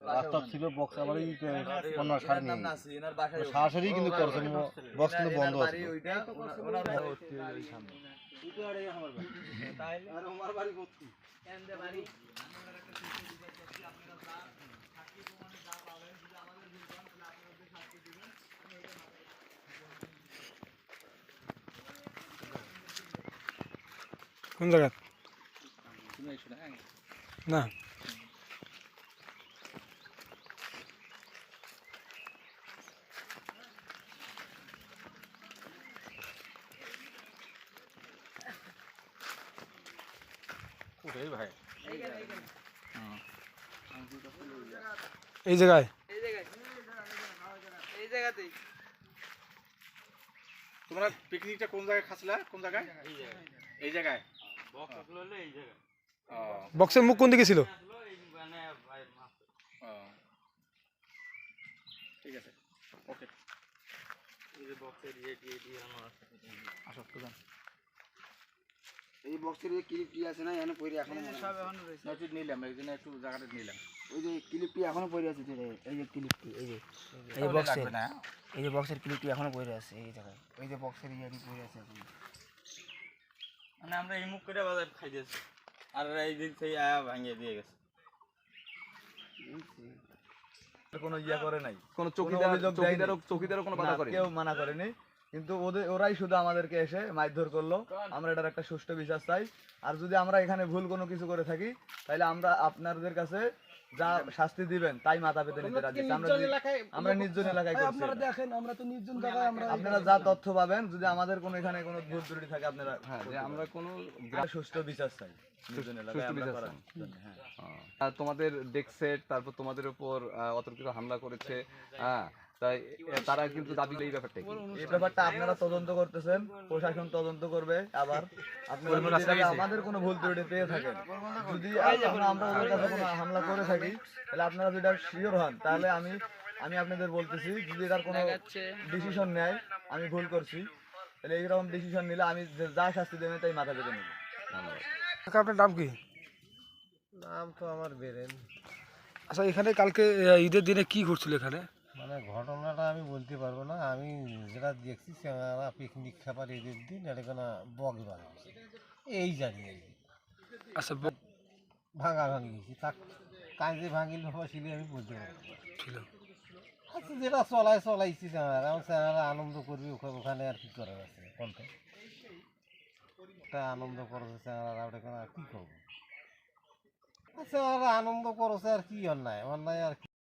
বাস্তব ছিল বক্স আবারই সরাসরি কিন্তু করছে বক্স কিন্তু বন্ধ আছে কোন জায়গা না ভাই এই জায়গায় তোমরা পিকনিকটা কোন জায়গায় খাচ্ছিলা কোন জায়গায় এই জায়গায় বক্সের মুখ কোন দিকে ছিল ঠিক আছে ওকে এই বক্সের যে ক্লিপটি আছে না এখানে পড়ে এখনো সব এখনো রয়েছে নিলাম এই জন্য একটু জায়গাটা নিলাম ওই যে ক্লিপটি এখনো পড়ে আছে এই যে ক্লিপটি এই যে বক্সের এই যে বক্সের ক্লিপটি এখনো পড়ে আছে এই জায়গায় ওই যে বক্সের ইয়াটি পড়ে আছে এখন মানে আমরা এই মুখ করে বাজার খাই দিয়েছি আর এই দিক থেকে আয়া ভাঙিয়ে দিয়ে গেছে কোনো ইয়া করে নাই কোনো চৌকিদারও কোনো বাধা করে কেউ মানা করেনি কিন্তু ওরাই শুধু আমাদেরকে এসে মারধর করলো আমরা এটার একটা সুষ্ঠু বিচার চাই আর যদি আমরা এখানে ভুল কোনো কিছু করে থাকি তাহলে আমরা আপনাদের কাছে যা শাস্তি দিবেন তাই মাথা পেতে নিতে রাজি আমরা নির্জন এলাকায় করছি আপনারা দেখেন আমরা তো নির্জন জায়গায় আমরা আপনারা যা তথ্য পাবেন যদি আমাদের কোনো এখানে কোনো ভুল ত্রুটি থাকে আপনারা হ্যাঁ যে আমরা কোনো সুষ্ঠু বিচার চাই নির্জন এলাকায় আমরা করার হ্যাঁ তোমাদের ডেক সেট তারপর তোমাদের উপর অতর্কিত হামলা করেছে হ্যাঁ তাই তারা কিন্তু দাবি এই ব্যাপারটা আপনারা তদন্ত করতেছেন প্রশাসন তদন্ত করবে আবার আপনারা আমাদের কোনো ভুল ত্রুটি পেয়ে থাকেন যদি আমরা ওদের কাছে কোনো হামলা করে থাকি তাহলে আপনারা যদি শিওর হন তাহলে আমি আপনাদের বলতেছি যদি এটার কোনো ডিসিশন নেয় আমি ভুল করছি তাহলে এইরকম ডিসিশন নিলে আমি যা শাস্তি দেবেন তাই মাথা পেতে নেব আপনার নাম কি নাম তো আমার বেরেন। আচ্ছা এখানে কালকে ঈদের দিনে কি ঘটছিল এখানে মানে ঘটনাটা আমি বলতে পারবো না আমি যেটা দেখছি আমরা পিকনিক খাবার ঈদের দিন এখানে বক্স বানিয়েছি এই জানি আচ্ছা ভাঙা ভাঙিয়েছি তা কাজে ভাঙিল ছিল আমি বলতে পারবো ছিল আচ্ছা যেটা চলাইছি আমরা আনন্দ করবি ওখানে আর কি করার আছে কোনটা একটা আনন্দ করছে আমরা কি করবো আচ্ছা আনন্দ করছে আর কি অন্যায় আর কি